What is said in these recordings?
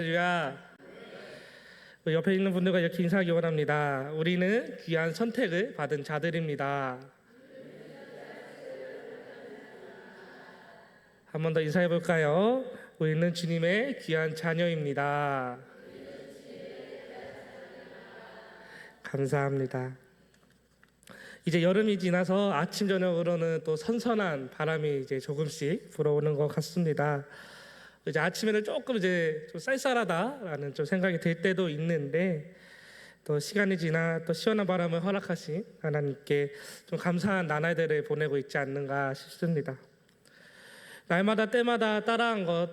할렐루야. 옆에 있는 분들과 이렇게 인사하기 원합니다. 우리는 귀한 선택을 받은 자들입니다. 한 번 더 인사해 볼까요? 우리는 주님의 귀한 자녀입니다. 감사합니다. 이제 여름이 지나서 아침 저녁으로는 또 선선한 바람이 이제 조금씩 불어오는 것 같습니다. 이제 아침에는 조금 이제 좀 쌀쌀하다라는 좀 생각이 들 때도 있는데, 또 시간이 지나 또 시원한 바람을 허락하신 하나님께 좀 감사한 나날들을 보내고 있지 않는가 싶습니다. 날마다 때마다 따라한 것,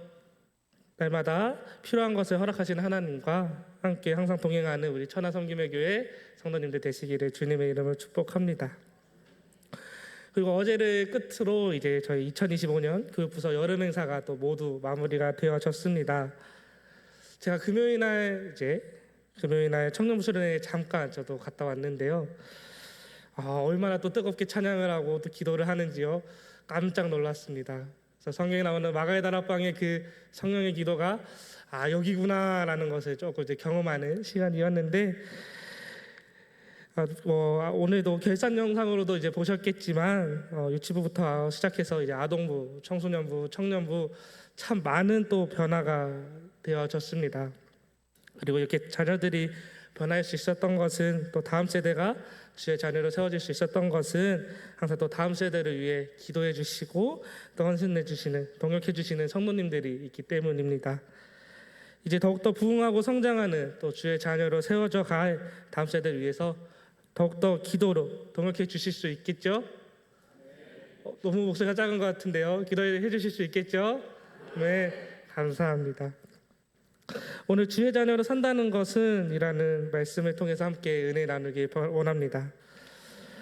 날마다 필요한 것을 허락하신 하나님과 함께 항상 동행하는 우리 천하섬김의 교회 성도님들 되시기를 주님의 이름으로 축복합니다. 그리고 어제를 끝으로 이제 저희 2025년 교육부서 여름 행사가 또 모두 마무리가 되어졌습니다. 제가 금요일 날 청년부 수련회에 잠깐 저도 갔다 왔는데요. 얼마나 또 뜨겁게 찬양을 하고 또 기도를 하는지요. 깜짝 놀랐습니다. 그래서 성경에 나오는 마가의 다락방의 그 성령의 기도가 여기구나라는 것을 조금 이제 경험하는 시간이었는데, 오늘도 결산 영상으로도 이제 보셨겠지만 유치부부터 시작해서 이제 아동부, 청소년부, 청년부 참 많은 또 변화가 되어졌습니다. 그리고 이렇게 자녀들이 변할 수 있었던 것은, 또 다음 세대가 주의 자녀로 세워질 수 있었던 것은 항상 또 다음 세대를 위해 기도해 주시고 또 헌신해 주시는, 동역해 주시는 성도님들이 있기 때문입니다. 이제 더욱더 부흥하고 성장하는 또 주의 자녀로 세워져 갈 다음 세대를 위해서 더욱더 기도로 동역해 주실 수 있겠죠? 너무 목소리가 작은 것 같은데요. 기도해 주실 수 있겠죠? 네, 감사합니다. 오늘 주의 자녀로 산다는 것은 이라는 말씀을 통해서 함께 은혜 나누기 원합니다.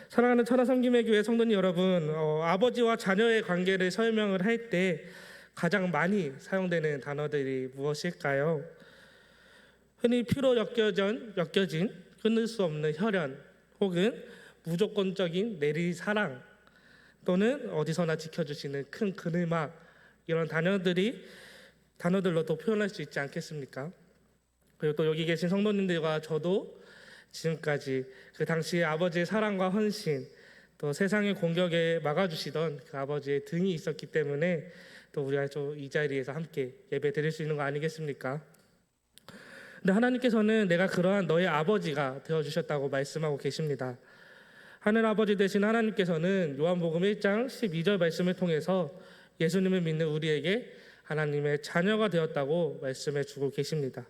사랑하는 천하섬김의 교회 성도님 여러분, 아버지와 자녀의 관계를 설명을 할 때 가장 많이 사용되는 단어들이 무엇일까요? 흔히 피로 엮여진 끊을 수 없는 혈연, 혹은 무조건적인 내리 사랑, 또는 어디서나 지켜주시는 큰 그늘막, 이런 단어들로 또 표현할 수 있지 않겠습니까? 그리고 또 여기 계신 성도님들과 저도 지금까지 그 당시에 아버지의 사랑과 헌신, 또 세상의 공격에 막아주시던 그 아버지의 등이 있었기 때문에 또 우리가 이 자리에서 함께 예배 드릴 수 있는 거 아니겠습니까? 근데 하나님께서는 내가 그러한 너의 아버지가 되어주셨다고 말씀하고 계십니다. 하늘 아버지 되신 하나님께서는 요한복음 1장 12절 말씀을 통해서 예수님을 믿는 우리에게 하나님의 자녀가 되었다고 말씀해 주고 계십니다.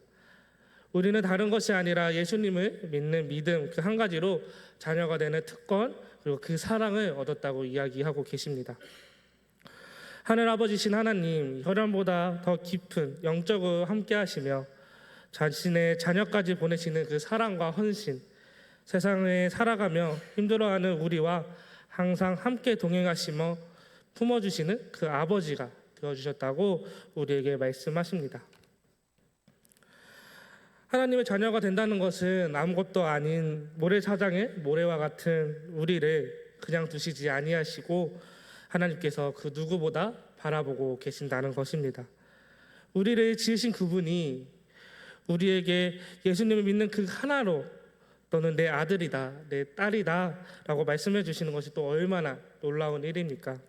우리는 다른 것이 아니라 예수님을 믿는 믿음 그 한 가지로 자녀가 되는 특권, 그리고 그 사랑을 얻었다고 이야기하고 계십니다. 하늘 아버지신 하나님, 혈연보다 더 깊은 영적으로 함께 하시며 자신의 자녀까지 보내시는 그 사랑과 헌신, 세상에 살아가며 힘들어하는 우리와 항상 함께 동행하시며 품어주시는 그 아버지가 되어주셨다고 우리에게 말씀하십니다. 하나님의 자녀가 된다는 것은 아무것도 아닌 모래사장의 모래와 같은 우리를 그냥 두시지 아니하시고 하나님께서 그 누구보다 바라보고 계신다는 것입니다. 우리를 지으신 그분이 우리에게 예수님을 믿는 그 하나로 너는 내 아들이다, 내 딸이다 라고 말씀해 주시는 것이 또 얼마나 놀라운 일입니까?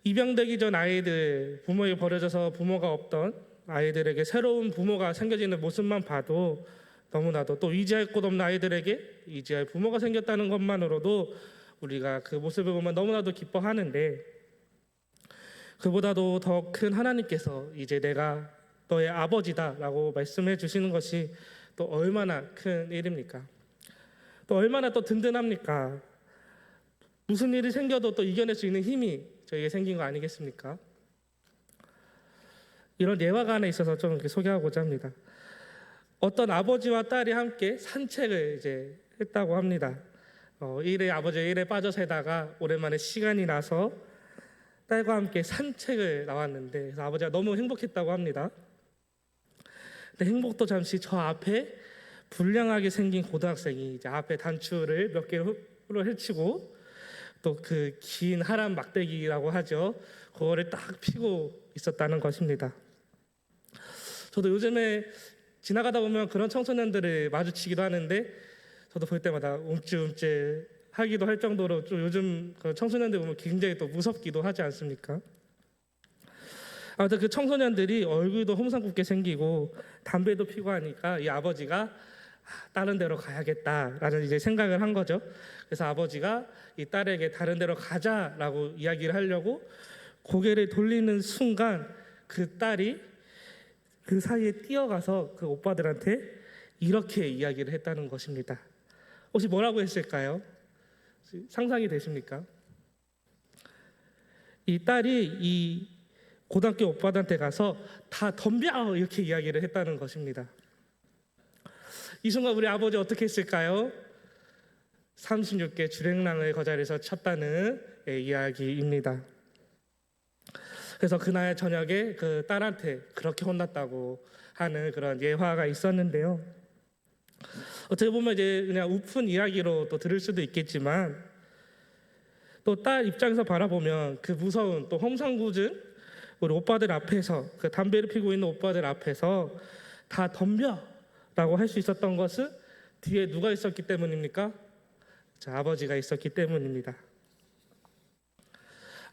입양되기 전 아이들, 부모에게 버려져서 부모가 없던 아이들에게 새로운 부모가 생겨지는 모습만 봐도 너무나도, 또 의지할 곳 없는 아이들에게 의지할 부모가 생겼다는 것만으로도 우리가 그 모습을 보면 너무나도 기뻐하는데, 그보다도 더 큰 하나님께서 이제 내가 너의 아버지다 라고 말씀해 주시는 것이 또 얼마나 큰 일입니까? 또 얼마나 또 든든합니까? 무슨 일이 생겨도 또 이겨낼 수 있는 힘이 저에게 생긴 거 아니겠습니까? 이런 예화가 하나 있어서 좀 이렇게 소개하고자 합니다. 어떤 아버지와 딸이 함께 산책을 이제 했다고 합니다. 아버지가 일에 빠져 살다가 오랜만에 시간이 나서 딸과 함께 산책을 나왔는데, 그래서 아버지가 너무 행복했다고 합니다. 근데 행복도 잠시 저 앞에 불량하게 생긴 고등학생이 이제 앞에 단추를 몇 개로 헤치고 또 그 긴 하얀 막대기라고 하죠. 그거를 딱 피고 있었다는 것입니다. 저도 요즘에 지나가다 보면 그런 청소년들을 마주치기도 하는데 저도 볼 때마다 움찔움찔 하기도 할 정도로 좀 요즘 그 청소년들 보면 굉장히 또 무섭기도 하지 않습니까? 아무튼 그 청소년들이 얼굴도 험상궂게 생기고 담배도 피고 하니까 이 아버지가 다른 데로 가야겠다라는 이제 생각을 한 거죠. 그래서 아버지가 이 딸에게 다른 데로 가자라고 이야기를 하려고 고개를 돌리는 순간 그 딸이 그 사이에 뛰어가서 그 오빠들한테 이렇게 이야기를 했다는 것입니다. 혹시 뭐라고 했을까요? 상상이 되십니까? 이 딸이 이 고등학교 오빠들한테 가서 다 덤벼 이렇게 이야기를 했다는 것입니다. 이 순간 우리 아버지 어떻게 했을까요? 36개 주랭랑을 거자리에서 쳤다는 이야기입니다. 그래서 그날 저녁에 그 딸한테 그렇게 혼났다고 하는 그런 예화가 있었는데요. 어떻게 보면 이제 그냥 우픈 이야기로 또 들을 수도 있겠지만 또 딸 입장에서 바라보면 그 무서운 또 험상궂은 우리 오빠들 앞에서 그 담배를 피고 있는 오빠들 앞에서 다 덤벼라고 할 수 있었던 것은 뒤에 누가 있었기 때문입니까? 자, 아버지가 있었기 때문입니다.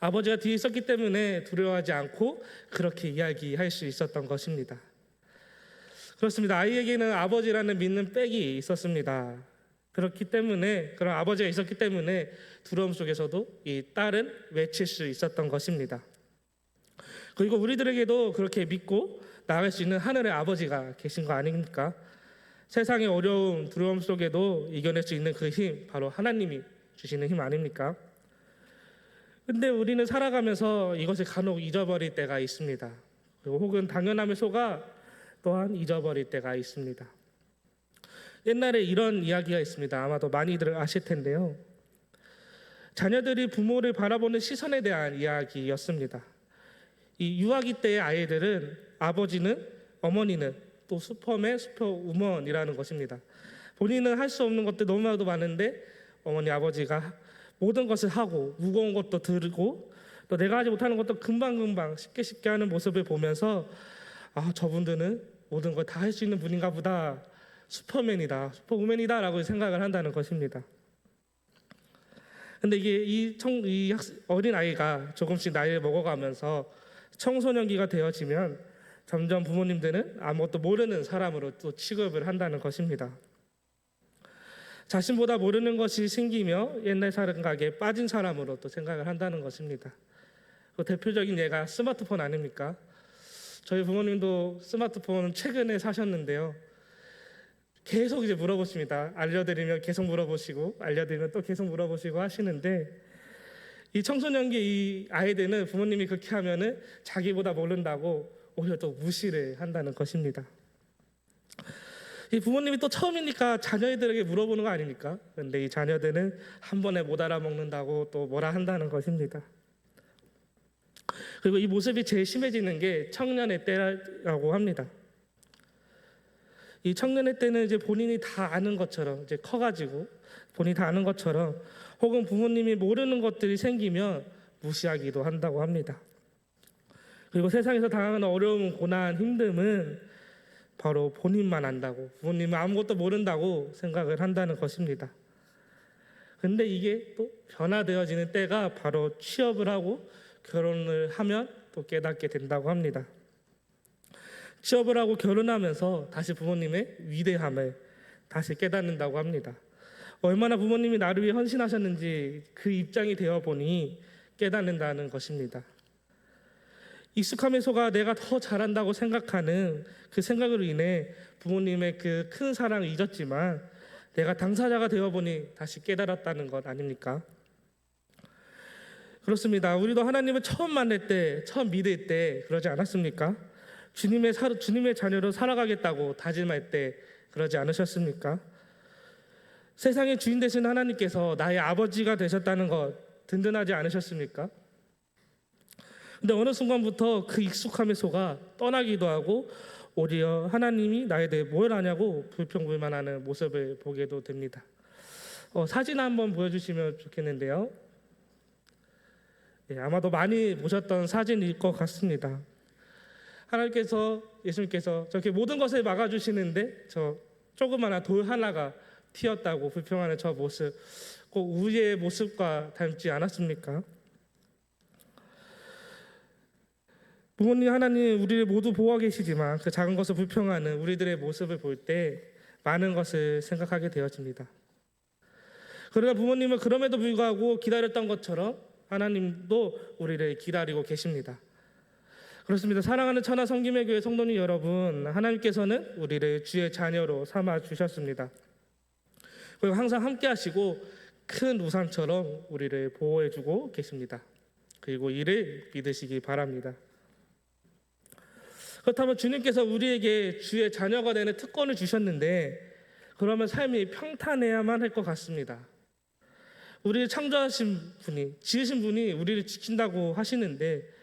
아버지가 뒤에 있었기 때문에 두려워하지 않고 그렇게 이야기할 수 있었던 것입니다. 그렇습니다. 아이에게는 아버지라는 믿는 백이 있었습니다. 그렇기 때문에 그런 아버지가 있었기 때문에 두려움 속에서도 이 딸은 외칠 수 있었던 것입니다. 그리고 우리들에게도 그렇게 믿고 나아갈 수 있는 하늘의 아버지가 계신 거 아닙니까? 세상의 어려움, 두려움 속에도 이겨낼 수 있는 그 힘, 바로 하나님이 주시는 힘 아닙니까? 근데 우리는 살아가면서 이것을 간혹 잊어버릴 때가 있습니다. 그리고 혹은 당연함에 속아 또한 잊어버릴 때가 있습니다. 옛날에 이런 이야기가 있습니다. 아마도 많이들 아실 텐데요. 자녀들이 부모를 바라보는 시선에 대한 이야기였습니다. 이 유아기 때의 아이들은 아버지는, 어머니는 또 슈퍼맨, 슈퍼우먼이라는 것입니다. 본인은 할 수 없는 것들 너무나도 많은데 어머니, 아버지가 모든 것을 하고 무거운 것도 들고 또 내가 하지 못하는 것도 금방금방 쉽게 하는 모습을 보면서 저분들은 모든 걸 다 할 수 있는 분인가 보다, 슈퍼맨이다, 슈퍼우먼이다 라고 생각을 한다는 것입니다. 근데 이게 이 어린 아이가 조금씩 나이를 먹어가면서 청소년기가 되어지면 점점 부모님들은 아무것도 모르는 사람으로 또 취급을 한다는 것입니다. 자신보다 모르는 것이 생기며 옛날 생각에 빠진 사람으로 또 생각을 한다는 것입니다. 그 대표적인 예가 스마트폰 아닙니까? 저희 부모님도 스마트폰 최근에 사셨는데요. 계속 이제 물어보십니다. 알려드리면 계속 물어보시고, 알려드리면 또 계속 물어보시고 하시는데, 이 청소년기 이 아이들은 부모님이 그렇게 하면은 자기보다 모른다고 오히려 또 무시를 한다는 것입니다. 이 부모님이 또 처음이니까 자녀들에게 물어보는 거 아닙니까? 그런데 이 자녀들은 한 번에 못 알아먹는다고 또 뭐라 한다는 것입니다. 그리고 이 모습이 제일 심해지는 게 청년의 때라고 합니다. 이 청년의 때는 이제 본인이 다 아는 것처럼 이제 커가지고 본인이 다 아는 것처럼 혹은 부모님이 모르는 것들이 생기면 무시하기도 한다고 합니다. 그리고 세상에서 당하는 어려움, 고난, 힘듦은 바로 본인만 안다고, 부모님은 아무것도 모른다고 생각을 한다는 것입니다. 근데 이게 또 변화되어지는 때가 바로 취업을 하고 결혼을 하면 또 깨닫게 된다고 합니다. 취업을 하고 결혼하면서 다시 부모님의 위대함을 다시 깨닫는다고 합니다. 얼마나 부모님이 나를 위해 헌신하셨는지 그 입장이 되어 보니 깨닫는다는 것입니다. 익숙함에 속아 내가 더 잘한다고 생각하는 그 생각으로 인해 부모님의 그 큰 사랑을 잊었지만 내가 당사자가 되어 보니 다시 깨달았다는 것 아닙니까? 그렇습니다. 우리도 하나님을 처음 만날 때, 처음 믿을 때 그러지 않았습니까? 주님의 자녀로 살아가겠다고 다짐할 때 그러지 않으셨습니까? 세상의 주인 되신 하나님께서 나의 아버지가 되셨다는 것 든든하지 않으셨습니까? 근데 어느 순간부터 그 익숙함에 속아 떠나기도 하고 오히려 하나님이 나에 대해 뭘 아냐고 불평불만하는 모습을 보게도 됩니다. 사진 한번 보여주시면 좋겠는데요. 아마도 많이 보셨던 사진일 것 같습니다. 하나님께서 예수님께서 저렇게 모든 것을 막아주시는데 저 조그마한 돌 하나가 튀었다고 불평하는 저 모습, 꼭 우리의 모습과 닮지 않았습니까? 부모님 하나님 우리를 모두 보호하고 계시지만 그 작은 것을 불평하는 우리들의 모습을 볼 때 많은 것을 생각하게 되어집니다. 그러나 부모님은 그럼에도 불구하고 기다렸던 것처럼 하나님도 우리를 기다리고 계십니다. 그렇습니다. 사랑하는 천하 성김의 교회 성도님 여러분, 하나님께서는 우리를 주의 자녀로 삼아 주셨습니다. 그리고 항상 함께 하시고 큰 우산처럼 우리를 보호해 주고 계십니다. 그리고 이를 믿으시기 바랍니다. 그렇다면 주님께서 우리에게 주의 자녀가 되는 특권을 주셨는데 그러면 삶이 평탄해야만 할 것 같습니다. 우리를 창조하신 분이, 지으신 분이 우리를 지킨다고 하시는데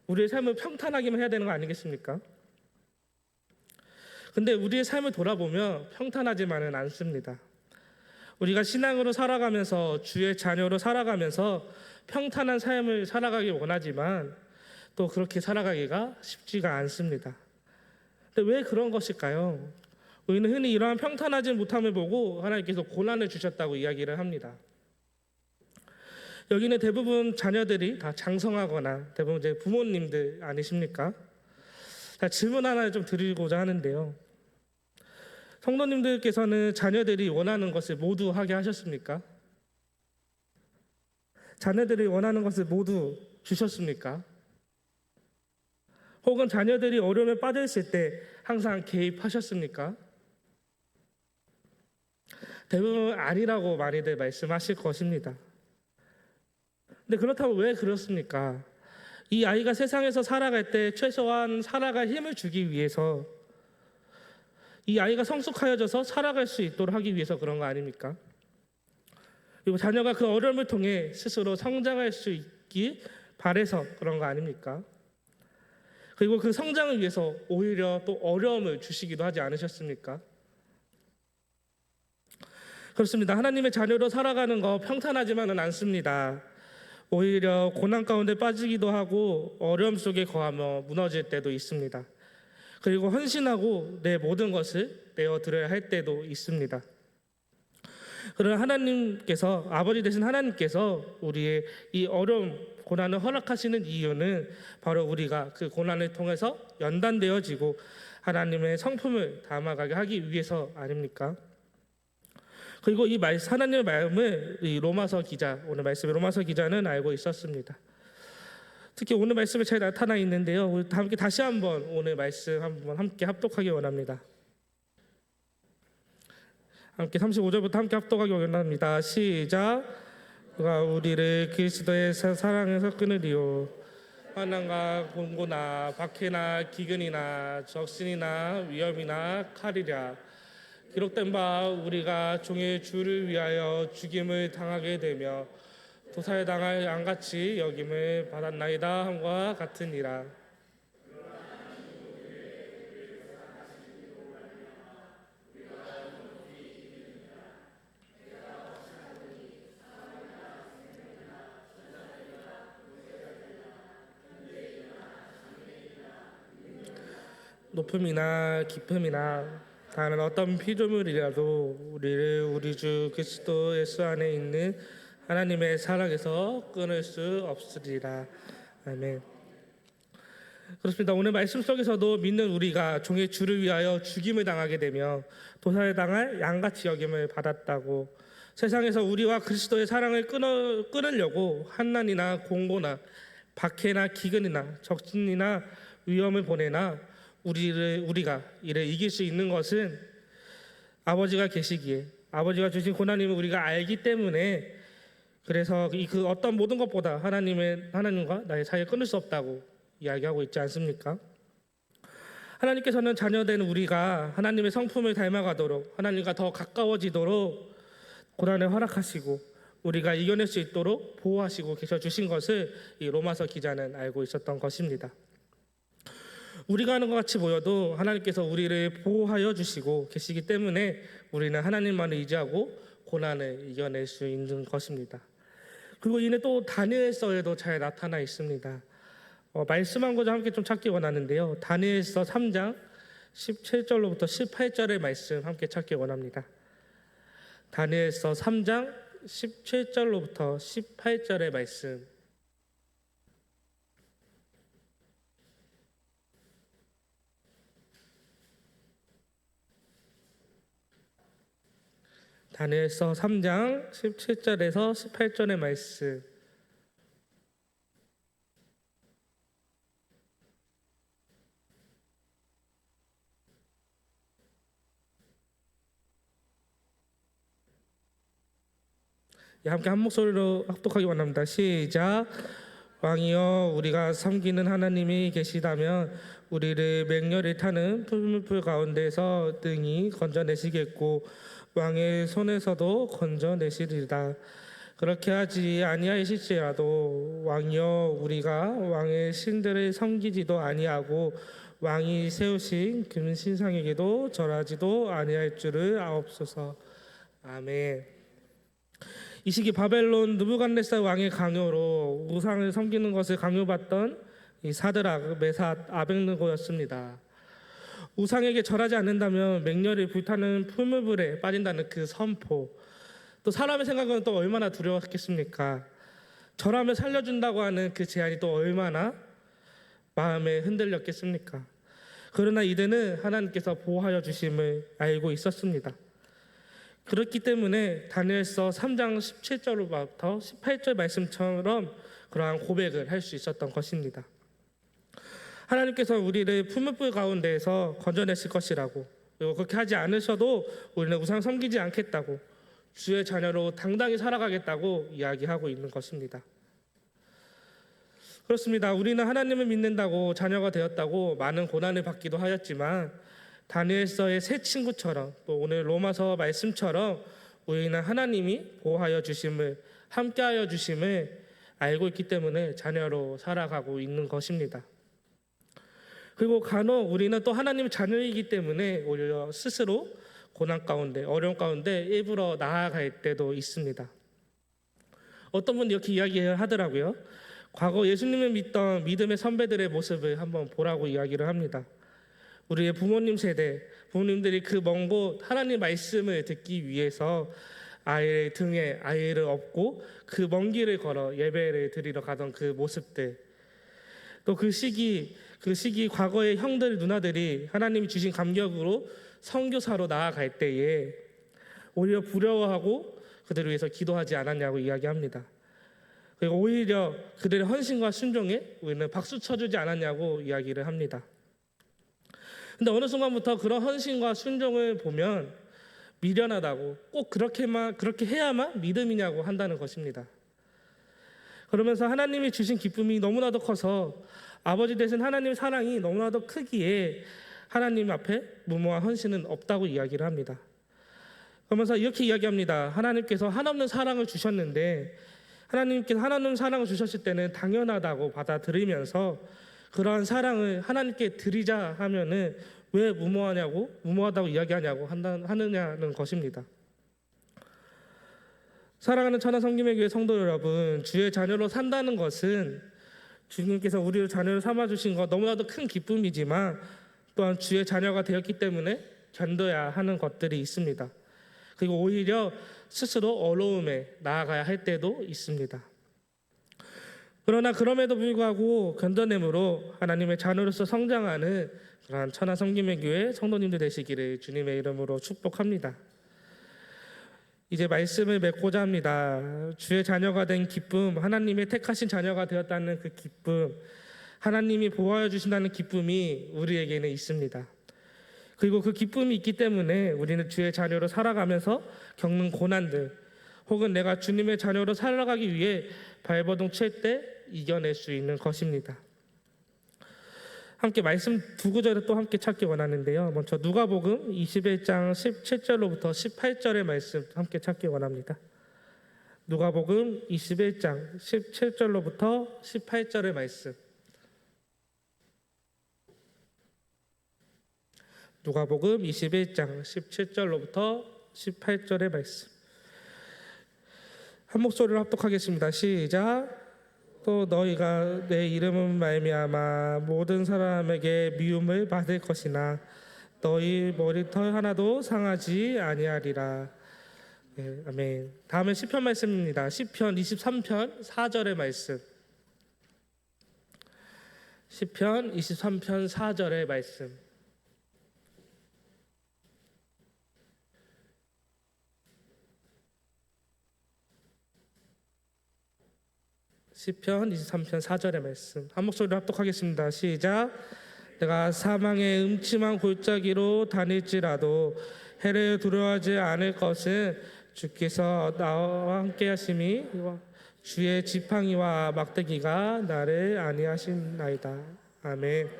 우리의 삶을 평탄하기만 해야 되는 거 아니겠습니까? 근데 우리의 삶을 돌아보면 평탄하지만은 않습니다. 우리가 신앙으로 살아가면서 주의 자녀로 살아가면서 평탄한 삶을 살아가기 원하지만 또 그렇게 살아가기가 쉽지가 않습니다. 근데 왜 그런 것일까요? 우리는 흔히 이러한 평탄하지 못함을 보고 하나님께서 고난을 주셨다고 이야기를 합니다. 여기는 대부분 자녀들이 다 장성하거나 대부분 이제 부모님들 아니십니까? 자, 질문 하나 좀 드리고자 하는데요. 성도님들께서는 자녀들이 원하는 것을 모두 하게 하셨습니까? 자녀들이 원하는 것을 모두 주셨습니까? 혹은 자녀들이 어려움에 빠져 있을 때 항상 개입하셨습니까? 대부분 아니라고 많이들 말씀하실 것입니다. 근데 그렇다면 왜 그렇습니까? 이 아이가 세상에서 살아갈 때 최소한 살아갈 힘을 주기 위해서, 이 아이가 성숙하여져서 살아갈 수 있도록 하기 위해서 그런 거 아닙니까? 그리고 자녀가 그 어려움을 통해 스스로 성장할 수 있기 바라서 그런 거 아닙니까? 그리고 그 성장을 위해서 오히려 또 어려움을 주시기도 하지 않으셨습니까? 그렇습니다. 하나님의 자녀로 살아가는 거 평탄하지만은 않습니다. 오히려 고난 가운데 빠지기도 하고 어려움 속에 거하며 무너질 때도 있습니다. 그리고 헌신하고 내 모든 것을 내어드려야 할 때도 있습니다. 그러나 하나님께서, 아버지 되신 하나님께서 우리의 이 어려움, 고난을 허락하시는 이유는 바로 우리가 그 고난을 통해서 연단되어지고 하나님의 성품을 담아가게 하기 위해서 아닙니까? 그리고 이 하나님의 마음을 이 로마서 기자, 오늘 말씀의 로마서 기자는 알고 있었습니다. 특히 오늘 말씀에 잘 나타나 있는데요. 우리 함께 다시 한번 오늘 말씀 한번 함께 합독하기 원합니다. 함께 35절부터 함께 합독하기 원합니다. 시작. 그가 우리를 그리스도의 사랑에서 끊으리요. 환난과 공고나 박해나 기근이나 적신이나 위험이나 칼이랴. 기록된 바 우리가 종의 주를 위하여 죽임을 당하게 되며 도사에 당할 양같이 여김을 받았나이다 함과 같으니라. 높음이나 깊음이나 다른 어떤 피조물이라도 우리를 우리 주 그리스도 예수 안에 있는 하나님의 사랑에서 끊을 수 없으리라. 아멘. 그렇습니다. 오늘 말씀 속에서도 믿는 우리가 종의 주를 위하여 죽임을 당하게 되며 도사에 당할 양같이 여김을 받았다고, 세상에서 우리와 그리스도의 사랑을 끊으려고 환난이나 공고나 박해나 기근이나 적진이나 위험을 보내나 우리가 이를 이길 수 있는 것은 아버지가 계시기에, 아버지가 주신 고난임을 우리가 알기 때문에, 그래서 그 어떤 모든 것보다 하나님과 나의 사이를 끊을 수 없다고 이야기하고 있지 않습니까? 하나님께서는 자녀된 우리가 하나님의 성품을 닮아가도록, 하나님과 더 가까워지도록 고난을 허락하시고 우리가 이겨낼 수 있도록 보호하시고 계셔 주신 것을 이 로마서 기자는 알고 있었던 것입니다. 우리가 하는 것 같이 보여도 하나님께서 우리를 보호하여 주시고 계시기 때문에 우리는 하나님만을 의지하고 고난을 이겨낼 수 있는 것입니다. 그리고 이는 또 다니엘서에도 잘 나타나 있습니다. 말씀한 거좀 함께 좀 찾기 원하는데요. 다니엘서 3장 17절로부터 18절의 말씀 함께 찾기 원합니다. 다니엘서 3장 17절로부터 18절의 말씀. 다니엘서 3장 17절에서 18절의 말씀. 함께 한 목소리로 합독하기 원합니다. 시작. 왕이여, 우리가 섬기는 하나님이 계시다면 우리를 맹렬히 타는 풀무불 가운데서 능히 건져내시겠고 왕의 손에서도 건져내시리라. 그렇게 하지 아니하실지라도 왕이여, 우리가 왕의 신들을 섬기지도 아니하고 왕이 세우신 금신상에게도 절하지도 아니할 줄을 아옵소서. 아멘. 이 시기 바벨론 느부갓네살 왕의 강요로 우상을 섬기는 것을 강요받던 이 사드락, 메삭, 아벳느고였습니다. 우상에게 절하지 않는다면 맹렬히 불타는 풀무불에 빠진다는 그 선포, 또 사람의 생각은 또 얼마나 두려웠겠습니까? 절하면 살려준다고 하는 그 제안이 또 얼마나 마음에 흔들렸겠습니까? 그러나 이들은 하나님께서 보호하여 주심을 알고 있었습니다. 그렇기 때문에 다니엘서 3장 17절로부터 18절 말씀처럼 그러한 고백을 할 수 있었던 것입니다. 하나님께서 우리를 풀무불 가운데에서 건져내실 것이라고, 그리고 그렇게 하지 않으셔도 우리는 우상 섬기지 않겠다고, 주의 자녀로 당당히 살아가겠다고 이야기하고 있는 것입니다. 그렇습니다. 우리는 하나님을 믿는다고, 자녀가 되었다고 많은 고난을 받기도 하였지만 다니엘서의 세 친구처럼, 또 오늘 로마서 말씀처럼 우리는 하나님이 보호하여 주심을, 함께하여 주심을 알고 있기 때문에 자녀로 살아가고 있는 것입니다. 그리고 간혹 우리는 또 하나님의 자녀이기 때문에 오히려 스스로 고난 가운데, 어려움 가운데 일부러 나아갈 때도 있습니다. 어떤 분이 이렇게 이야기하더라고요. 과거 예수님을 믿던 믿음의 선배들의 모습을 한번 보라고 이야기를 합니다. 우리의 부모님 세대, 부모님들이 그 먼 곳 하나님 말씀을 듣기 위해서 아이의 등에 아이를 업고 그 먼 길을 걸어 예배를 드리러 가던 그 모습들, 또 그 시기 과거의 형들, 누나들이 하나님이 주신 감격으로 선교사로 나아갈 때에 오히려 부러워하고 그들을 위해서 기도하지 않았냐고 이야기합니다. 그리고 오히려 그들의 헌신과 순종에 우리는 박수 쳐주지 않았냐고 이야기를 합니다. 근데 어느 순간부터 그런 헌신과 순종을 보면 미련하다고, 꼭 그렇게 해야만 믿음이냐고 한다는 것입니다. 그러면서 하나님이 주신 기쁨이 너무나도 커서 아버지 되신 하나님의 사랑이 너무나도 크기에 하나님 앞에 무모한 헌신은 없다고 이야기를 합니다. 그러면서 이렇게 이야기합니다. 하나님께서 한없는 사랑을 주셨는데, 하나님께서 한없는 사랑을 주셨을 때는 당연하다고 받아들이면서 그러한 사랑을 하나님께 드리자 하면은 왜 무모하다고 이야기하냐고 하느냐는 것입니다. 사랑하는 천하성김의 교회 성도 여러분, 주의 자녀로 산다는 것은 주님께서 우리를 자녀로 삼아주신 것 너무나도 큰 기쁨이지만 또한 주의 자녀가 되었기 때문에 견뎌야 하는 것들이 있습니다. 그리고 오히려 스스로 어려움에 나아가야 할 때도 있습니다. 그러나 그럼에도 불구하고 견뎌냄으로 하나님의 자녀로서 성장하는 그러한 천하성김의 교회 성도님들 되시기를 주님의 이름으로 축복합니다. 이제 말씀을 맺고자 합니다. 주의 자녀가 된 기쁨, 하나님의 택하신 자녀가 되었다는 그 기쁨, 하나님이 보호하여 주신다는 기쁨이 우리에게는 있습니다. 그리고 그 기쁨이 있기 때문에 우리는 주의 자녀로 살아가면서 겪는 고난들, 혹은 내가 주님의 자녀로 살아가기 위해 발버둥 칠 때 이겨낼 수 있는 것입니다. 함께 말씀 두 구절을 또 함께 찾기 원하는데요. 먼저 누가복음 21장 17절로부터 18절의 말씀 함께 찾기 원합니다. 누가복음 21장 17절로부터 18절의 말씀. 누가복음 21장 17절로부터 18절의 말씀. 한 목소리로 합독하겠습니다. 시작. 또 너희가 내 이름은 말미암아 모든 사람에게 미움을 받을 것이나 너희 머리털 하나도 상하지 아니하리라. 네, 아멘. 다음은 시편 말씀입니다. 시편 23편 4절의 말씀. 시편 23편 4절의 말씀. 시편 23편 4절의 말씀. 한 목소리로 합독하겠습니다. 시작. 내가 사망의 음침한 골짜기로 다닐지라도 해를 두려워하지 않을 것은 주께서 나와 함께 하심이 주의 지팡이와 막대기가 나를 안위하시나이다. 아멘.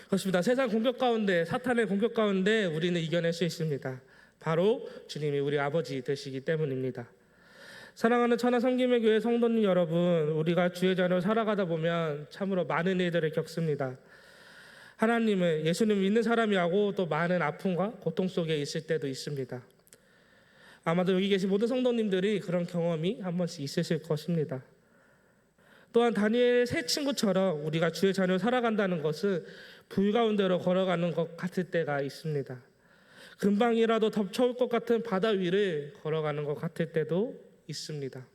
그렇습니다. 세상 공격 가운데, 사탄의 공격 가운데 우리는 이겨낼 수 있습니다. 바로 주님이 우리 아버지 되시기 때문입니다. 사랑하는 천하 섬김의 교회 성도님 여러분, 우리가 주의 자녀로 살아가다 보면 참으로 많은 일들을 겪습니다. 하나님을, 예수님을 믿는 사람이하고 또 많은 아픔과 고통 속에 있을 때도 있습니다. 아마도 여기 계신 모든 성도님들이 그런 경험이 한 번씩 있으실 것입니다. 또한 다니엘 세 친구처럼 우리가 주의 자녀로 살아간다는 것은 불 가운데로 걸어가는 것 같을 때가 있습니다. 금방이라도 덮쳐올 것 같은 바다 위를 걸어가는 것 같을 때도 있습니다.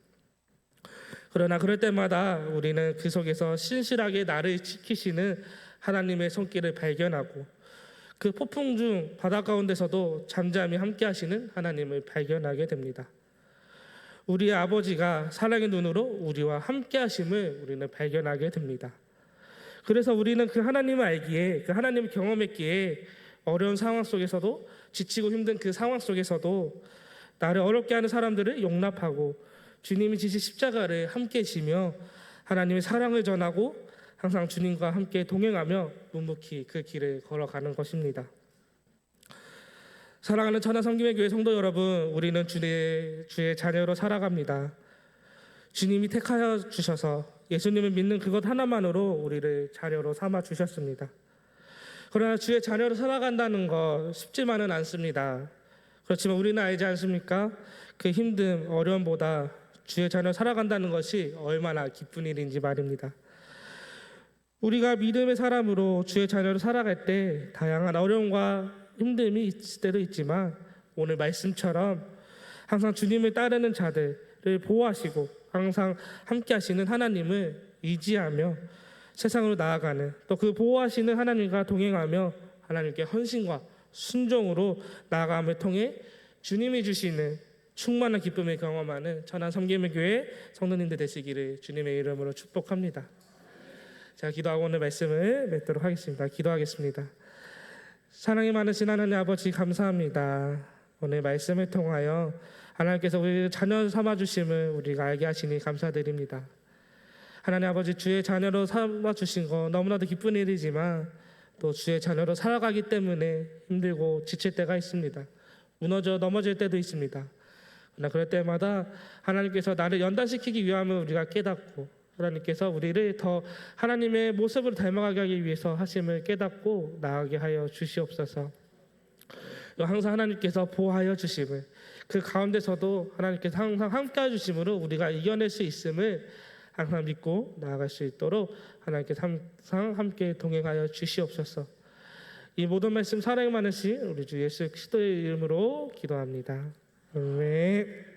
그러나 그럴 때마다 우리는 그 속에서 신실하게 나를 지키시는 하나님의 손길을 발견하고 그 폭풍 중 바다 가운데서도 잠잠히 함께 하시는 하나님을 발견하게 됩니다. 우리의 아버지가 사랑의 눈으로 우리와 함께 하심을 우리는 발견하게 됩니다. 그래서 우리는 그 하나님을 알기에, 그 하나님을 경험했기에 어려운 상황 속에서도, 지치고 힘든 그 상황 속에서도 나를 어렵게 하는 사람들을 용납하고 주님이 지신 십자가를 함께 지며 하나님의 사랑을 전하고 항상 주님과 함께 동행하며 묵묵히 그 길을 걸어가는 것입니다. 사랑하는 천하 섬김의 교회 성도 여러분, 우리는 주의 자녀로 살아갑니다. 주님이 택하여 주셔서 예수님을 믿는 그것 하나만으로 우리를 자녀로 삼아 주셨습니다. 그러나 주의 자녀로 살아간다는 것 쉽지만은 않습니다. 그렇지만 우리는 알지 않습니까? 그 힘듦, 어려움보다 주의 자녀로 살아간다는 것이 얼마나 기쁜 일인지 말입니다. 우리가 믿음의 사람으로 주의 자녀로 살아갈 때 다양한 어려움과 힘듦이 있을 때도 있지만 오늘 말씀처럼 항상 주님을 따르는 자들을 보호하시고 항상 함께 하시는 하나님을 의지하며 세상으로 나아가는, 또 그 보호하시는 하나님과 동행하며 하나님께 헌신과 순종으로 나아감을 통해 주님이 주시는 충만한 기쁨을 경험하는 천안 섬김의 교회 성도님들 되시기를 주님의 이름으로 축복합니다. 제가 기도하고 오늘 말씀을 맺도록 하겠습니다. 기도하겠습니다. 사랑이 많으신 하나님 아버지 감사합니다. 오늘 말씀을 통하여 하나님께서 우리 자녀 삼아주심을 우리가 알게 하시니 감사드립니다. 하나님 아버지, 주의 자녀로 삼아주신 거 너무나도 기쁜 일이지만 또 주의 자녀로 살아가기 때문에 힘들고 지칠 때가 있습니다. 무너져 넘어질 때도 있습니다. 그러나 그럴 때마다 하나님께서 나를 연단시키기 위함을 우리가 깨닫고 하나님께서 우리를 더 하나님의 모습으로 닮아가게 하기 위해서 하심을 깨닫고 나아가게 하여 주시옵소서. 항상 하나님께서 보호하여 주심을, 그 가운데서도 하나님께서 항상 함께 해주심으로 우리가 이겨낼 수 있음을 항상 믿고 나아갈 수 있도록 하나님께서 항상 함께 동행하여 주시옵소서. 이 모든 말씀 사랑이 많으신 우리 주 예수 그리스도의 이름으로 기도합니다. 아멘.